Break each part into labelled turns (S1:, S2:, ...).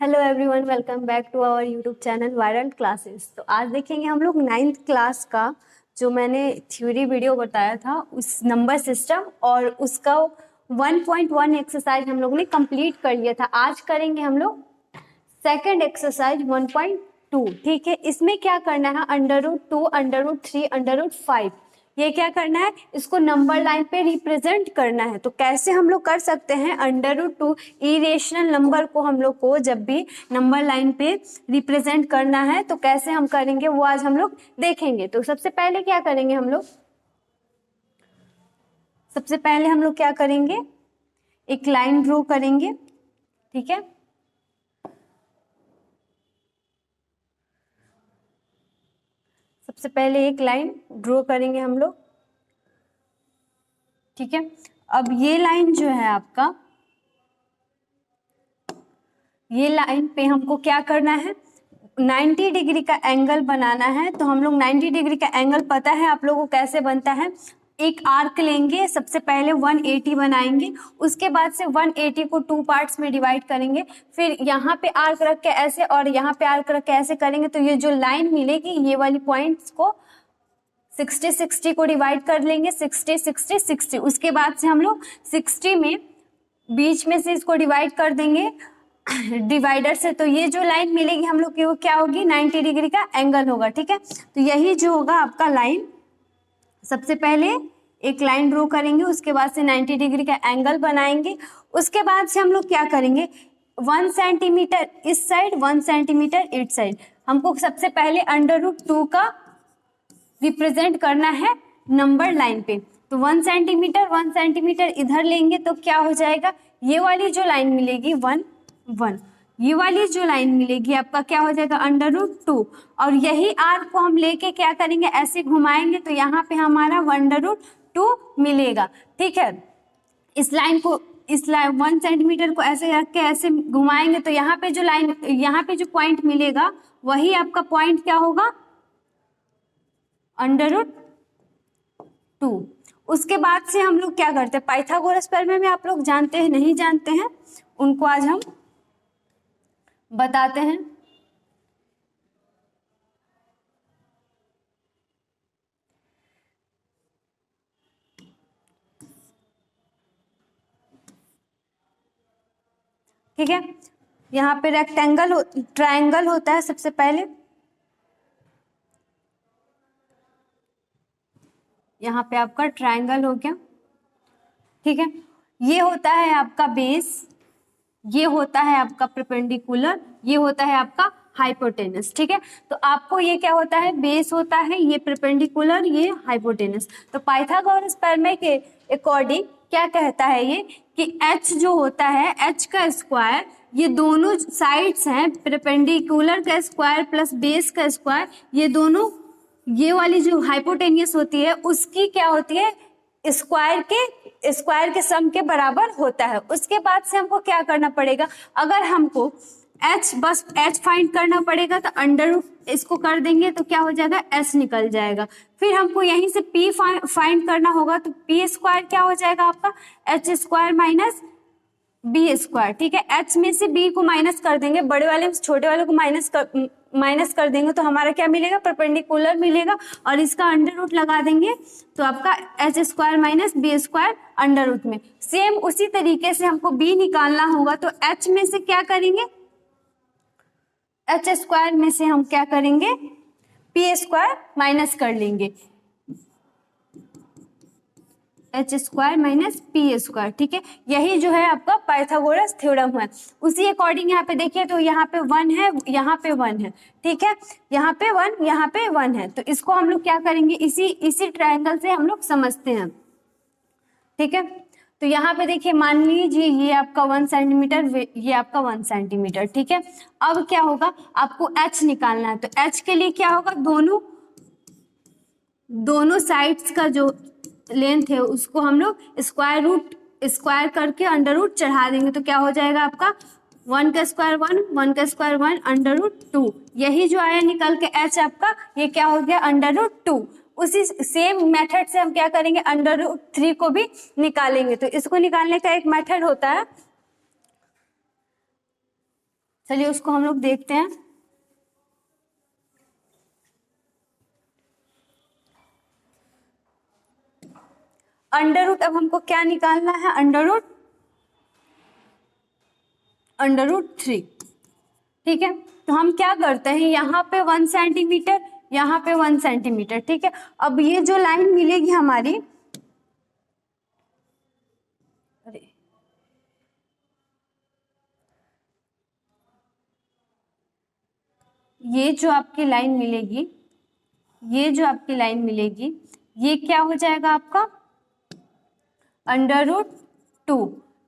S1: Hello everyone, welcome back to our YouTube channel viral classes. तो आज देखेंगे हम लोग 9th क्लास का जो मैंने थ्योरी वीडियो बताया था उस नंबर सिस्टम और उसका 1.1 एक्सरसाइज हम लोग ने कंप्लीट कर लिया था। आज करेंगे हम लोग सेकंड एक्सरसाइज 1.2। ठीक है, इसमें क्या करना है, √2, √3, √5 ये क्या करना है, इसको नंबर लाइन पे रिप्रेजेंट करना है। तो कैसे हम लोग कर सकते हैं, √2 इरेशनल नंबर को हम लोग को जब भी नंबर लाइन पे रिप्रेजेंट करना है तो कैसे हम करेंगे वो आज हम लोग देखेंगे। तो सबसे पहले क्या करेंगे हम लोग, सबसे पहले हम लोग क्या करेंगे, एक लाइन ड्रॉ करेंगे। ठीक है, सबसे पहले एक लाइन ड्रॉ करेंगे हम लोग। ठीक है, अब ये लाइन जो है आपका, ये लाइन पे हमको क्या करना है, 90 डिग्री का एंगल बनाना है। तो हम लोग 90 डिग्री का एंगल पता है आप लोगों को कैसे बनता है, एक आर्क लेंगे, सबसे पहले 180 बनाएंगे, उसके बाद से 180 को 2 पार्ट्स में डिवाइड करेंगे, फिर यहाँ पे आर्क रख के ऐसे और यहाँ पे आर्क रख के ऐसे करेंगे। तो ये जो लाइन मिलेगी ये वाली पॉइंट्स को 60 को डिवाइड कर लेंगे, 60 उसके बाद से हम लोग 60 में बीच में से इसको डिवाइड कर देंगे डिवाइडर से। तो ये जो लाइन मिलेगी हम लोग की वो क्या होगी, 90 डिग्री का एंगल होगा। ठीक है, तो यही जो होगा आपका लाइन, सबसे पहले एक लाइन ड्रॉ करेंगे, उसके बाद से 90 डिग्री का एंगल बनाएंगे, उसके बाद से हम लोग क्या करेंगे, 1 सेंटीमीटर इस साइड, 1 सेंटीमीटर इस साइड, हमको सबसे पहले √2 का रिप्रेजेंट करना है नंबर लाइन पे। तो 1 सेंटीमीटर इधर लेंगे तो क्या हो जाएगा, ये वाली जो लाइन मिलेगी 1 1, ये वाली जो लाइन मिलेगी आपका क्या हो जाएगा √2, और यही आर्क को हम लेके क्या करेंगे, ऐसे घुमाएंगे तो यहाँ पे हमारा 1√2 मिलेगा। ठीक है, इस लाइन को, इस लाइन 1 सेंटीमीटर को ऐसे रख के ऐसे घुमाएंगे तो यहाँ पे जो लाइन, यहाँ पे जो पॉइंट मिलेगा वही आपका पॉइंट क्या होगा, √2। उसके बाद से हम लोग क्या करते हैं, पाइथागोरस प्रमेय में आप लोग जानते हैं नहीं जानते हैं, उनको आज हम बताते हैं। ठीक है, यहाँ पे रेक्टेंगल ट्रायंगल होता है, सबसे पहले यहाँ पे आपका ट्रायंगल हो गया। ठीक है, ये होता है आपका बेस, ये होता है आपका परपेंडिकुलर, ये होता है आपका हाइपोटेनस। ठीक है, तो आपको ये क्या होता है, बेस होता है, ये परपेंडिकुलर, ये हाइपोटेनस। तो पाइथागोरस प्रमेय के अकॉर्डिंग क्या कहता है ये कि h जो होता है, h का स्क्वायर, ये दोनों साइड्स हैं, परपेंडिकुलर का स्क्वायर प्लस बेस का स्क्वायर, ये दोनों, ये वाली जो हाइपोटेनियस होती है उसकी क्या होती है, स्क्वायर के सम के बराबर होता है। उसके बाद से हमको क्या करना पड़ेगा, अगर हमको h, बस h फाइंड करना पड़ेगा तो अंडर इसको कर देंगे तो क्या हो जाएगा, s निकल जाएगा। फिर हमको यहीं से p फाइंड करना होगा तो p स्क्वायर क्या हो जाएगा आपका, h square minus b square. ठीक है, h में से b को माइनस कर देंगे, बड़े वाले से छोटे वाले को माइनस कर देंगे तो हमारा क्या मिलेगा, परपेंडिकुलर मिलेगा, और इसका अंडर रूट लगा देंगे तो आपका h square minus b square under root में। सेम उसी तरीके से हमको b निकालना होगा तो h में से क्या करेंगे, h स्क्वायर में से हम क्या करेंगे, p स्क्वायर माइनस कर लेंगे, h square minus p square. ठीक है, यही जो है आपका पाइथागोरस थ्योरम है। उसी अकॉर्डिंग यहाँ पे देखिए तो यहाँ पे 1 है, यहाँ पे 1 है। ठीक है, यहाँ पे 1, यहाँ पे 1 है, तो इसको हम लोग क्या करेंगे, इसी ट्रायंगल से हम लोग समझते हैं। ठीक है, तो यहाँ पे देखिए मान लीजिए ये आपका 1 सेंटीमीटर, ये आपका 1 सेंटीमीटर। ठीक है, अब क्या होगा, आपको h निकालना है, तो h के लिए क्या होगा, दोनों साइड्स का जो लेंथ है उसको हम लोग स्क्वायर करके अंडर रूट चढ़ा देंगे तो क्या हो जाएगा आपका, 1 का स्क्वायर 1, 1 का स्क्वायर 1, √2। यही जो आया निकल के h आपका, ये क्या हो गया, √2। उसी सेम मेथड से हम क्या करेंगे, √3 को भी निकालेंगे। तो इसको निकालने का एक मेथड होता है, चलिए उसको हम लोग देखते हैं। अंडर रूट, अब हमको क्या निकालना है, अंडर रूट 3। ठीक है, तो हम क्या करते हैं, यहाँ पे 1 सेंटीमीटर, यहाँ पे 1 सेंटीमीटर। ठीक है, अब ये जो लाइन मिलेगी हमारी, अरे ये जो आपकी लाइन मिलेगी, ये जो आपकी लाइन मिलेगी, ये क्या हो जाएगा आपका अंडर रूट 2।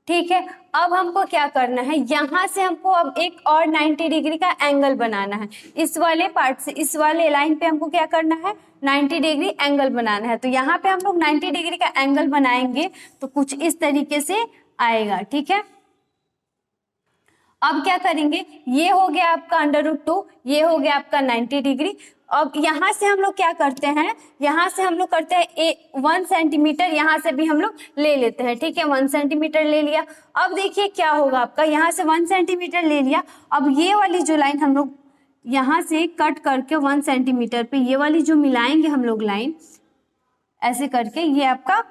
S1: ठीक है, अब हमको क्या करना है, यहाँ से हमको अब एक और 90 डिग्री का एंगल बनाना है। इस वाले पार्ट से इस वाले लाइन पे हमको क्या करना है, 90 डिग्री एंगल बनाना है। तो यहाँ पे हम लोग 90 डिग्री का एंगल बनाएंगे तो कुछ इस तरीके से आएगा। ठीक है, अब क्या करेंगे, ये हो गया आपका अंडर रूट 2, ये हो गया आपका 90 डिग्री। अब यहाँ से हम लोग क्या करते हैं, यहाँ से हम लोग करते हैं 1 सेंटीमीटर, यहाँ से भी हम लोग ले लेते हैं। ठीक है, 1 सेंटीमीटर ले लिया। अब देखिए क्या होगा आपका, यहाँ से 1 सेंटीमीटर ले लिया। अब ये वाली जो लाइन हम लोग यहाँ से कट करके 1 सेंटीमीटर पे ये वाली जो मिलाएंगे हम लोग लाइन, ऐसे करके, ये आपका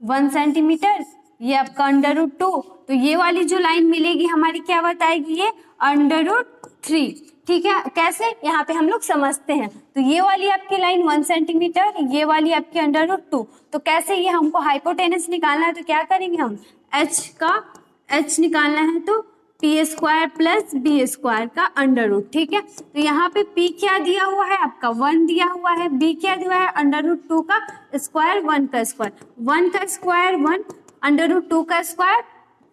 S1: 1 सेंटीमीटर, ये आपका अंडर रूट 2। तो ये वाली जो लाइन मिलेगी हमारी क्या बताएगी, ये अंडर रूट 3। ठीक है, कैसे, यहाँ पे हम लोग समझते हैं। तो ये वाली आपकी लाइन 1 सेंटीमीटर, ये वाली आपकी अंडर रूट 2। तो कैसे, ये हमको हाइपोटेनस निकालना है, तो क्या करेंगे हम, एच निकालना है, तो p square plus b square का अंडर रूट। ठीक है, तो यहाँ पे पी क्या दिया हुआ है आपका 1 दिया हुआ है, बी क्या दिया है अंडर रूट 2 का स्क्वायर, 1 का स्क्वायर, 1 का स्क्वायर 1, अंडर रूट 2 का स्क्वायर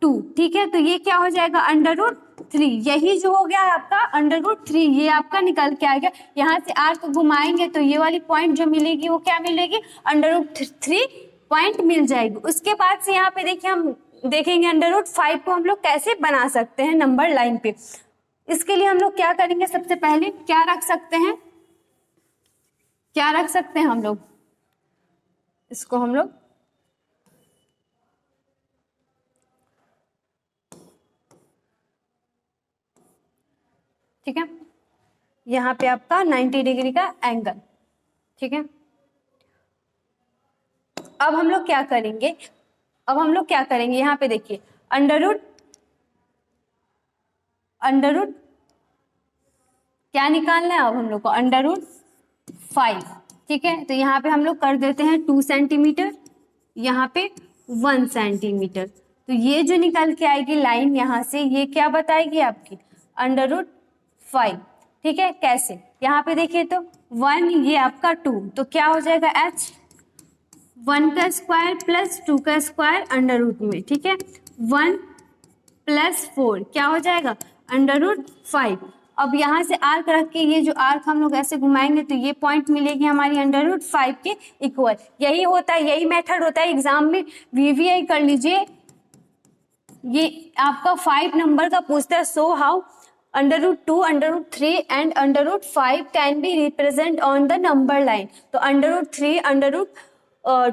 S1: 2। ठीक है, तो ये क्या हो जाएगा अंडर रूट 3। यही जो हो गया आपका अंडर रूट 3, ये आपका निकल के आ गया। यहाँ से आर्क घुमाएंगे तो ये वाली पॉइंट जो मिलेगी वो क्या मिलेगी, अंडर रूट 3 पॉइंट मिल जाएगी। उसके बाद से यहाँ पे देखिए हम देखेंगे अंडर रूट 5 को हम लोग कैसे बना सकते हैं नंबर लाइन पे। इसके लिए हम लोग क्या करेंगे, सबसे पहले क्या रख सकते हैं, क्या रख सकते हैं हम लोग, इसको हम लोग ठीक है, यहाँ पे आपका 90 डिग्री का एंगल। ठीक है, अब हम लोग क्या करेंगे, यहाँ पे देखिए अंडर रूट क्या निकालना है अब हम लोग को, अंडर रूट 5। ठीक है, तो यहाँ पे हम लोग कर देते हैं 2 सेंटीमीटर, यहाँ पे 1 सेंटीमीटर। तो ये जो निकल के आएगी लाइन यहाँ से, ये क्या बताएगी आपकी अंडर रूट 5। ठीक है, कैसे, यहाँ पे देखिए तो 1, ये आपका 2, तो क्या हो जाएगा एच 1 का स्क्वायर प्लस 2 का स्क्वायर अंडर रूट में। ठीक है, 1 प्लस 4 क्या हो जाएगा अंडर रूट 5। अब यहाँ से आर्क रख के, ये जो आर्क हम लोग ऐसे घुमाएंगे तो ये पॉइंट मिलेगी हमारी अंडर रूट 5 के इक्वल। यही होता है, यही मेथड होता है एग्जाम में, वीवीआई कर लीजिए। ये आपका 5 नंबर का पूछता है, so how under root 2, under root 3 and under root 5 can be represent on the number line. तो अंडर रूट 3, अंडर रूट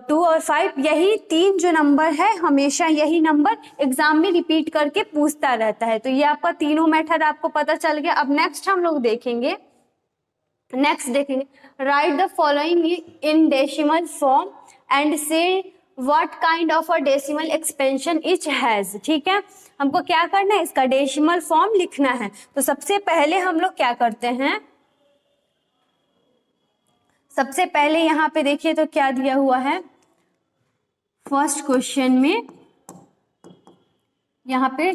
S1: 2 और 5, यही 3 जो नंबर है, हमेशा यही नंबर एग्जाम में रिपीट करके पूछता रहता है। तो ये आपका तीनों मेथड आपको पता चल गया। अब नेक्स्ट हम लोग देखेंगे, write the following in decimal form and say what kind of a decimal expansion each has. ठीक है, हमको क्या करना है, इसका डेसिमल फॉर्म लिखना है। तो सबसे पहले हम लोग क्या करते हैं, सबसे पहले यहाँ पे देखिए तो क्या दिया हुआ है फर्स्ट क्वेश्चन में, यहाँ पे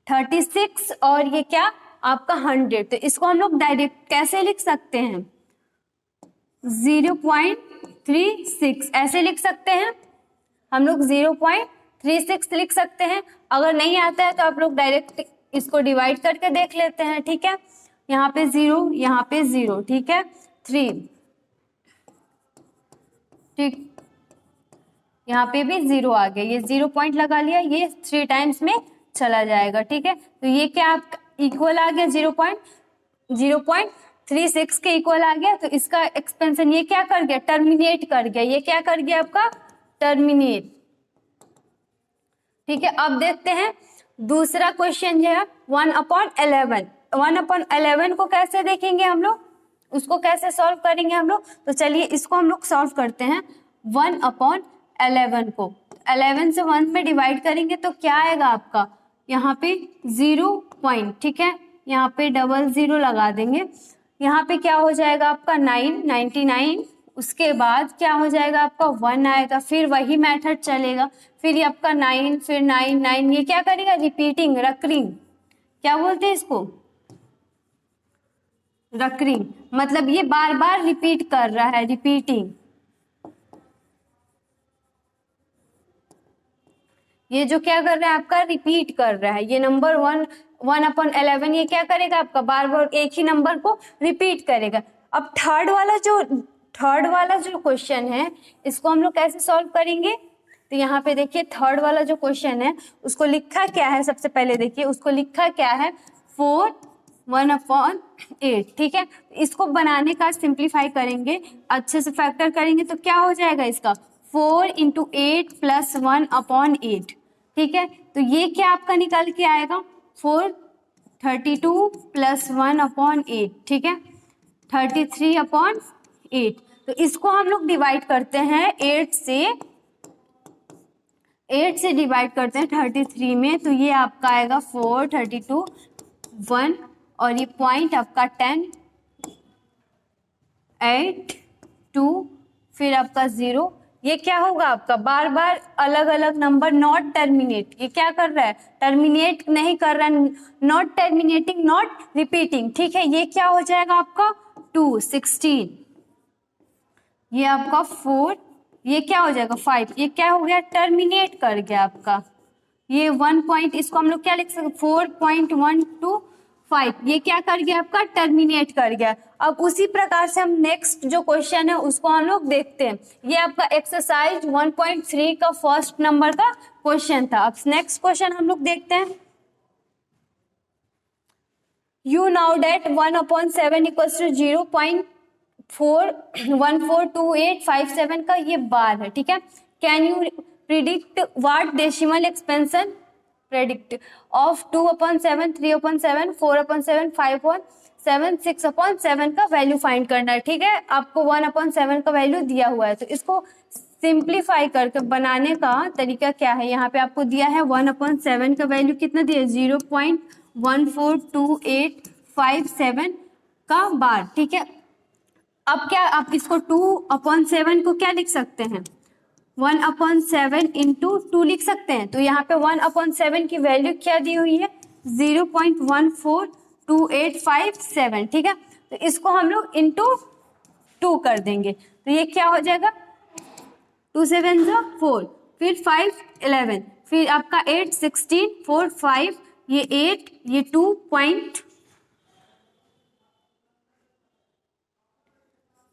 S1: 36 और ये क्या आपका 100। तो इसको हम लोग डायरेक्ट कैसे लिख सकते हैं, 0.36 ऐसे लिख सकते हैं हम लोग, 0.36 लिख सकते हैं। अगर नहीं आता है तो आप लोग डायरेक्ट इसको डिवाइड करके देख लेते हैं। ठीक है, यहाँ पे 0, यहाँ पे 0, ठीक है, 3, ठीक, यहाँ पे भी 0 आ गया, ये 0 पॉइंट लगा लिया, ये 3 टाइम्स में चला जाएगा। ठीक है, तो ये क्या आपका इक्वल आ गया 0.36 के इक्वल आ गया। तो इसका एक्सपेंशन ये क्या कर गया, टर्मिनेट कर गया, ये क्या कर गया आपका टर्मिनेट। ठीक है, अब देखते हैं दूसरा क्वेश्चन जो है 1/11। 1/11 को कैसे देखेंगे हम लोग, उसको कैसे सॉल्व करेंगे हम लोग, तो चलिए इसको हम लोग सॉल्व करते हैं। 1/11 को 11 से 1 में डिवाइड करेंगे तो क्या आएगा आपका, यहाँ पे 0 पॉइंट, ठीक है, यहाँ पे 00 लगा देंगे। यहाँ पे क्या हो जाएगा आपका 99, उसके बाद क्या हो जाएगा आपका 1 आएगा, फिर वही मेथड चलेगा, फिर ये आपका 9, फिर 9 9, ये क्या करेगा, रिपीटिंग, रकरिंग, क्या बोलते हैं इसको, रकरिंग, मतलब ये बार बार रिपीट कर रहा है, रिपीटिंग। ये जो क्या कर रहा है आपका, रिपीट कर रहा है। ये नंबर 1/11 ये क्या करेगा आपका, बार बार एक ही नंबर को रिपीट करेगा। अब थर्ड वाला जो क्वेश्चन है इसको हम लोग कैसे सॉल्व करेंगे, तो यहाँ पे देखिए थर्ड वाला जो क्वेश्चन है उसको लिखा क्या है, सबसे पहले देखिए उसको लिखा क्या है, 4 1/8, ठीक है। इसको बनाने का सिंप्लीफाई करेंगे, अच्छे से फैक्टर करेंगे तो क्या हो जाएगा इसका, 4 × 8 + 1/8, ठीक है। तो ये क्या आपका निकल के आएगा, 432 + 1/8, ठीक है, 33/8। तो इसको हम लोग डिवाइड करते हैं 8 से डिवाइड करते हैं 33 में, तो ये आपका आएगा 4 32 1 और ये पॉइंट आपका 10 8 2 फिर आपका 0। ये क्या होगा आपका, बार बार अलग अलग नंबर, नॉट टर्मिनेट, ये क्या कर रहा है, टर्मिनेट नहीं कर रहा है, नॉट टर्मिनेटिंग नॉट रिपीटिंग, ठीक है। ये क्या हो जाएगा आपका 2 16, ये आपका 4, ये क्या हो जाएगा 5, ये क्या हो गया, टर्मिनेट कर गया आपका। ये 1 पॉइंट, इसको हम लोग क्या लिख सकते, 4.125, ये क्या कर गया आपका, टर्मिनेट कर गया। अब उसी प्रकार से हम नेक्स्ट जो क्वेश्चन है उसको हम लोग देखते हैं। ये आपका एक्सरसाइज 1.3 का फर्स्ट नंबर का क्वेश्चन था। अब नेक्स्ट क्वेश्चन हम लोग देखते हैं। यू नाउ डेट 1/7 = 0.4142857 का ये बार है, ठीक है। Can you predict what decimal expansion predict of 2/7 3/7 4/7 5/7 6/7 का वैल्यू फाइंड करना है, ठीक है। आपको 1/7 का वैल्यू दिया हुआ है, तो इसको सिंप्लीफाई करके बनाने का तरीका क्या है, यहाँ पे आपको दिया है 1/7 का वैल्यू कितना दिया, 0.142857 का बार, ठीक है। अब क्या आप इसको 2/7 को क्या लिख सकते हैं, 1/7 × 2 लिख सकते हैं। तो यहाँ पे 1/7 की वैल्यू क्या दी हुई है, 0.142857, ठीक है। तो इसको हम लोग × 2 कर देंगे, तो ये क्या हो जाएगा, 2 7 4, फिर 5 11, फिर आपका 8 16 4 5, ये 8, ये 2 पॉइंट,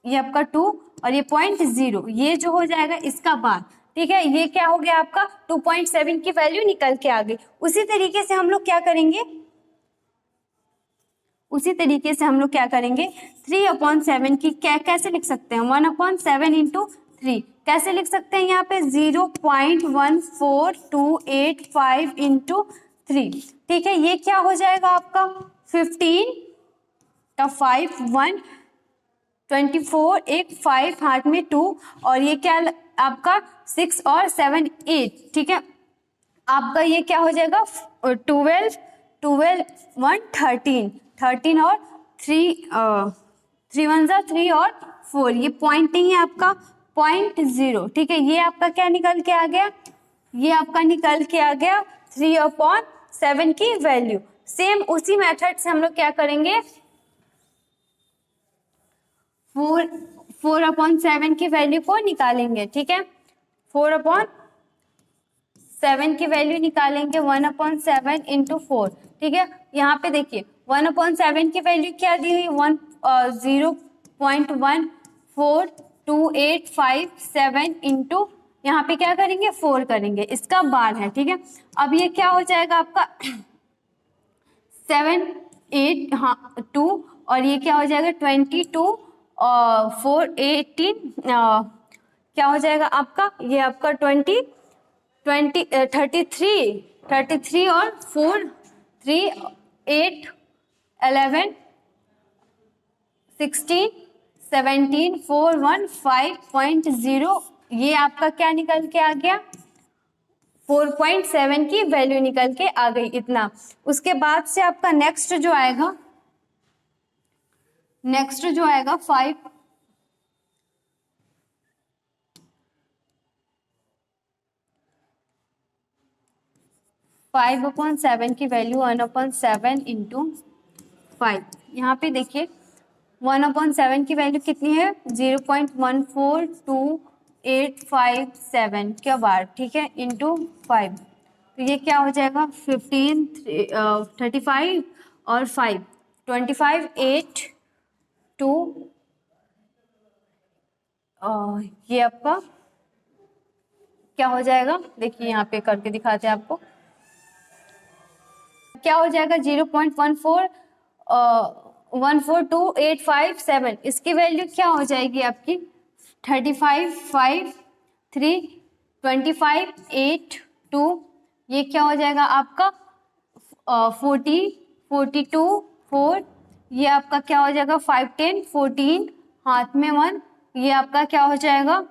S1: ये आपका 2 और ये 0.0, ये जो हो जाएगा इसका बार, ठीक है। ये क्या हो गया आपका 2.7 की वैल्यू निकल के आ गई। उसी तरीके से हम लोग क्या करेंगे, 3/7 की कैसे लिख सकते हैं, 1/7 × 3 कैसे लिख सकते हैं, यहाँ पे 0.14285 × 3, ठीक है। ये क्या हो जाएगा आपका 15 का 5 1 24 एक 5 हाथ में 2 और ये क्या आपका 6 और 7 8, ठीक है। आपका ये क्या हो जाएगा 12 1 13 और 3 1 3 और 4, ये पॉइंटिंग है आपका 0.0, ठीक है। ये आपका क्या निकल के आ गया, ये आपका निकल के आ गया 3/7 की वैल्यू। सेम उसी मेथड से हम लोग क्या करेंगे, 4/7 की वैल्यू को निकालेंगे, ठीक है। 4/7 की वैल्यू निकालेंगे 1/7 × 4, ठीक है। यहाँ पे देखिए 1/7 की वैल्यू क्या दी हुई, 0.14285 × यहाँ पे क्या करेंगे 4 करेंगे, इसका बार है, ठीक है। अब ये क्या हो जाएगा आपका 7 8 हाँ 2 और ये क्या हो जाएगा 22 4 18 क्या हो जाएगा आपका, ये आपका 33 33 और 4 3 8 11 16 17 4 1 5.0, ये आपका क्या निकल के आ गया, 4.7 की वैल्यू निकल के आ गई इतना। उसके बाद से आपका नेक्स्ट जो आएगा 5/7 की वैल्यू 1/7 इंटू 5। यहाँ पे देखिए 1/7 की वैल्यू कितनी है, 0.142857 क्या बार, ठीक है, इंटू 5। तो ये क्या हो जाएगा 15 35 और 5 25 8 2, ये आपका क्या हो जाएगा, देखिए यहाँ पे करके दिखाते हैं आपको, क्या हो जाएगा 0.142857, इसकी वैल्यू क्या हो जाएगी आपकी 35 5 3 25 8 2, ये क्या हो जाएगा आपका 40 42 4, ये आपका क्या हो जाएगा 5 10 14, हाथ में 1, ये आपका क्या हो जाएगा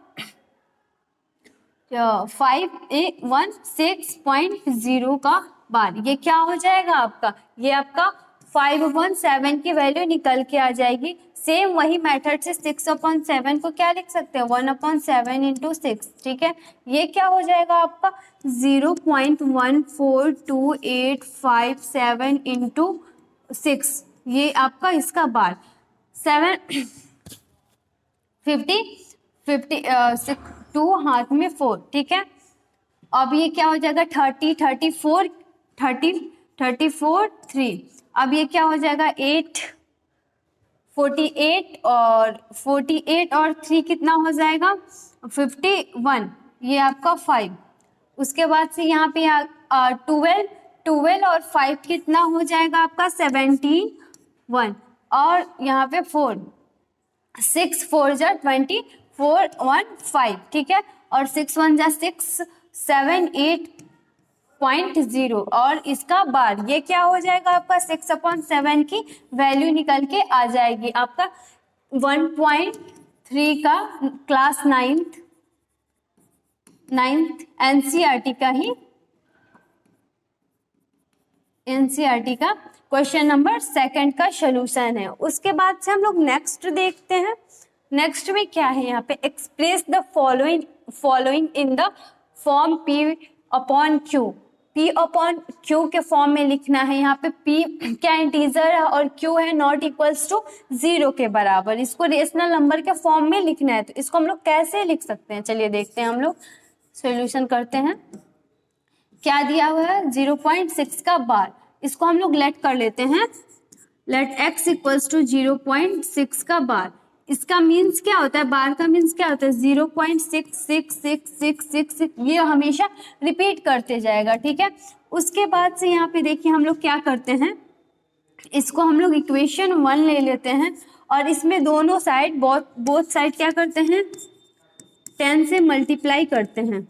S1: 516.0 का बार, ये क्या हो जाएगा आपका, ये आपका 5/7 की वैल्यू निकल के आ जाएगी। सेम वही मेथड से 6/7 को क्या लिख सकते हैं 1/7 इंटू 6, ठीक है, ये क्या हो जाएगा आपका 0.14287 इंटू 6, ये आपका इसका बार 2 हाथ में 4, ठीक है। अब ये क्या हो जाएगा 30 34 30 34 3, अब ये क्या हो जाएगा 8 48 और 3 कितना हो जाएगा 51, ये आपका 5। उसके बाद से यहाँ पे 12 और 5 कितना हो जाएगा आपका 17 1, और यहाँ पे 4 6 4 जा 20 4 1 5, ठीक है, और 6 1 जा 6 7 8.0, और इसका बार ये क्या हो जाएगा आपका 6/7 की वैल्यू निकल के आ जाएगी आपका 1.3 का क्लास 9th एनसीईआरटी का क्वेश्चन नंबर 2 का सोल्यूशन है। उसके बाद से हम लोग नेक्स्ट देखते हैं। नेक्स्ट में क्या है, यहाँ पे express the following in the form P/Q। P/Q के फॉर्म में लिखना है। यहाँ पे P क्या इंटीजर है और Q है नॉट इक्वल्स टू 0 के बराबर, इसको रेशनल नंबर के फॉर्म में लिखना है। तो इसको हम लोग कैसे लिख सकते हैं, चलिए देखते हैं, हम लोग सॉल्यूशन करते हैं। क्या दिया हुआ है 0.6 का बार, इसको हम लोग लेट कर लेते हैं, लेट x इक्वल्स टू 0.6 का बार। इसका मीन्स क्या होता है, बार का मीन्स क्या होता है 0.66666, ये हमेशा रिपीट करते जाएगा, ठीक है। उसके बाद से यहाँ पे देखिए हम लोग क्या करते हैं, इसको हम लोग इक्वेशन 1 ले लेते हैं और इसमें दोनों साइड बोथ साइड क्या करते हैं 10 से मल्टीप्लाई करते हैं।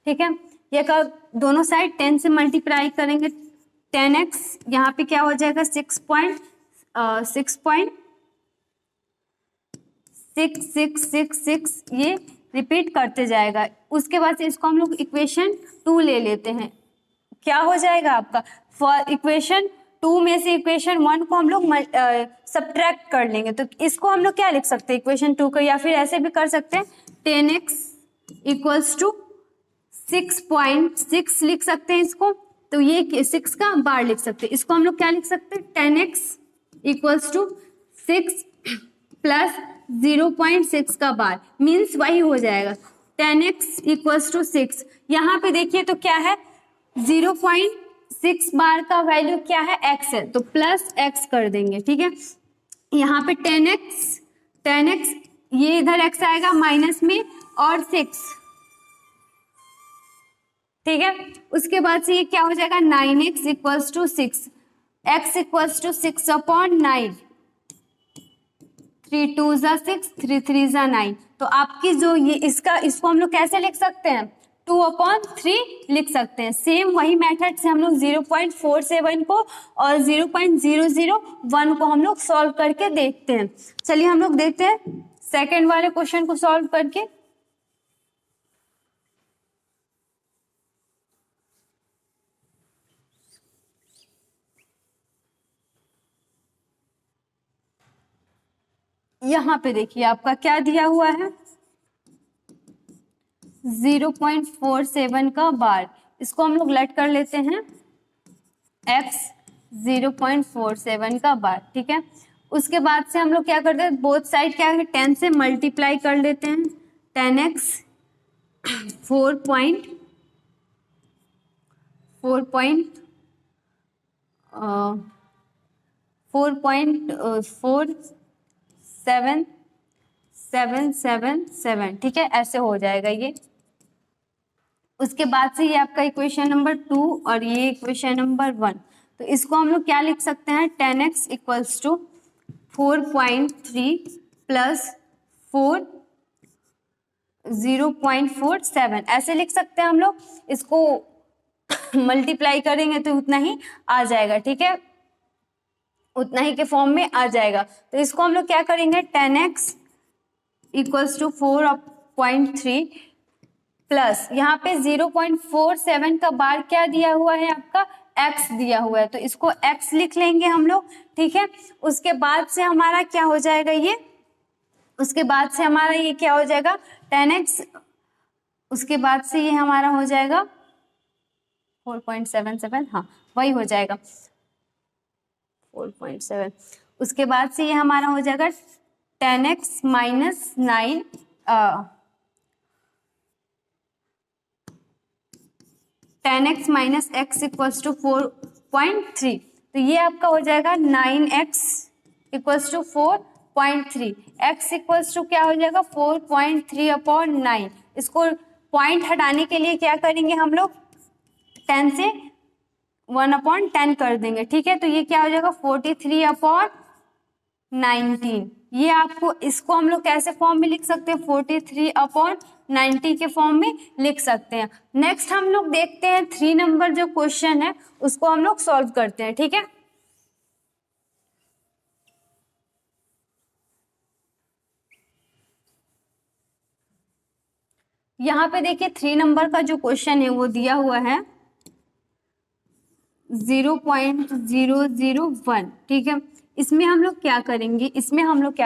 S1: ठीक है, ये का दोनों साइड 10 से मल्टीप्लाई करेंगे, 10x यहाँ पे क्या हो जाएगा 6.6666, ये रिपीट करते जाएगा। उसके बाद से इसको हम लोग इक्वेशन 2 ले लेते हैं। क्या हो जाएगा आपका, फॉर इक्वेशन 2 में से इक्वेशन 1 को हम लोग सब्ट्रैक्ट कर लेंगे। तो इसको हम लोग क्या लिख सकते हैं इक्वेशन 2 को, या फिर ऐसे भी कर सकते हैं 10x इक्वल्स टू 6.6 लिख सकते हैं इसको। तो ये 6 का बार लिख सकते हैं। इसको हम लोग क्या लिख सकते हैं 10x इक्वल्स टू 6 प्लस 0.6 का बार, मीन्स वही हो जाएगा 10x इक्वल्स टू 6। यहाँ पे देखिए तो क्या है 0.6 बार का वैल्यू क्या है x है, तो प्लस x कर देंगे, ठीक है। यहाँ पे 10x ये इधर x आएगा माइनस में और 6 ठीक है। उसके बाद से ये क्या हो जाएगा 9x equals to 6, x equals to 6/9, 3 2 6, 3 3 9। तो आपकी जो ये इसको हम लोग कैसे लिख सकते हैं, 2/3 लिख सकते हैं। सेम वही मेथड से हम लोग 0.47 को और 0.001 को हम लोग सॉल्व करके देखते हैं। चलिए हम लोग देखते हैं सेकंड वाले क्वेश्चन को सॉल्व करके। यहाँ पे देखिए आपका क्या दिया हुआ है, 0.47 का बार, इसको हम लोग लेट कर लेते हैं x 0.47 का बार, ठीक है। उसके बाद से हम लोग क्या करते हैं, बोथ साइड क्या है 10 से मल्टीप्लाई कर लेते हैं, 10x 4.4777, ठीक है, ऐसे हो जाएगा ये। उसके बाद से ये आपका इक्वेशन नंबर 2 और ये इक्वेशन नंबर 1। तो इसको हम लोग क्या लिख सकते हैं, 10x इक्वल्स टू 4.3 प्लस 4 0.47 ऐसे लिख सकते हैं हम लोग। इसको मल्टीप्लाई करेंगे तो उतना ही आ जाएगा, ठीक है, उतना ही के फॉर्म में आ जाएगा। तो इसको हम लोग क्या करेंगे, 10x इक्वल्स टू 4.3 प्लस यहाँ पे 0.47 का बार क्या दिया हुआ है आपका, x दिया हुआ है, तो इसको x लिख लेंगे हम लोग, ठीक है। उसके बाद से हमारा क्या हो जाएगा ये, उसके बाद से हमारा ये क्या हो जाएगा 10x, उसके बाद से ये हमारा हो जाएगा 4.77, हाँ वही हो जाएगा 4.7। उसके बाद से ये हमारा हो जाएगा 10x minus 9 10x minus x equals to 4.3। तो ये आपका हो जाएगा 9x equals to 4.3, x equals to क्या हो जाएगा 4.3/9। इसको पॉइंट हटाने के लिए क्या करेंगे हम लोग, 10 से 1/10 कर देंगे, ठीक है। तो ये क्या हो जाएगा 43/19। ये आपको, इसको हम लोग कैसे फॉर्म में लिख सकते हैं, 43/90 के फॉर्म में लिख सकते हैं। नेक्स्ट हम लोग देखते हैं 3 नंबर जो क्वेश्चन है उसको हम लोग सॉल्व करते हैं, ठीक है। यहाँ पे देखिए 3 नंबर का जो क्वेश्चन है वो दिया हुआ है 0.001, ठीक है। इसमें हम लोग क्या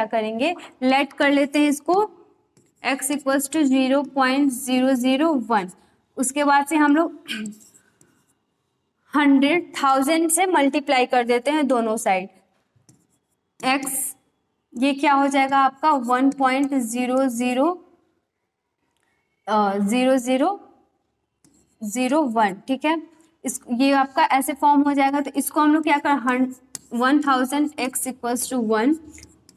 S1: करेंगे, लेट कर लेते हैं इसको x इक्वल्स टू 0.001। उसके बाद से हम लोग 100,000 से मल्टीप्लाई कर देते हैं दोनों साइड, x ये क्या हो जाएगा आपका 1.0001, ठीक है। ये आपका ऐसे फॉर्म हो जाएगा। तो इसको हम लोग क्या कर 1000x इक्वल्स टू 1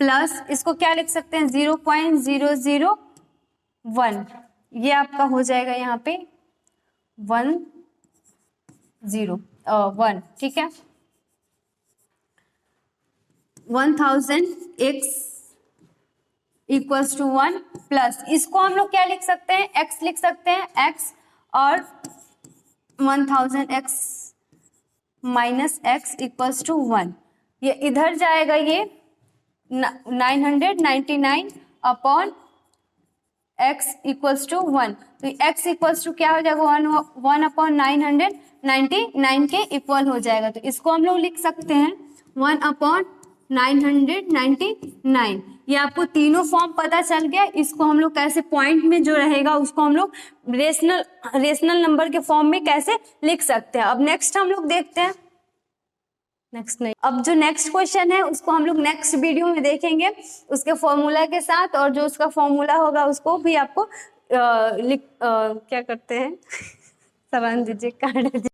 S1: प्लस इसको क्या लिख सकते हैं 0.001, ये आपका हो जाएगा यहाँ पे 1, ठीक है। 1000x इक्वल्स टू 1 प्लस इसको हम लोग क्या लिख सकते हैं, x लिख सकते हैं, x और 1000x minus x equals to 1, ये इधर जाएगा, ये 999/x इक्वल्स टू 1। तो x इक्वल्स टू क्या हो जाएगा 1/999 के इक्वल हो जाएगा। तो इसको हम लोग लिख सकते हैं 1/999। ये आपको तीनों फॉर्म पता चल गया। इसको हम लोग कैसे पॉइंट में जो रहेगा उसको हम लोग रेशनल नंबर के फॉर्म में कैसे लिख सकते हैं। अब नेक्स्ट हम लोग देखते हैं, अब जो नेक्स्ट क्वेश्चन है उसको हम लोग नेक्स्ट वीडियो में देखेंगे उसके फॉर्मूला के साथ, और जो उसका फॉर्मूला होगा उसको भी आपको क्या करते हैं समझ दीजिए, काट दीजिए।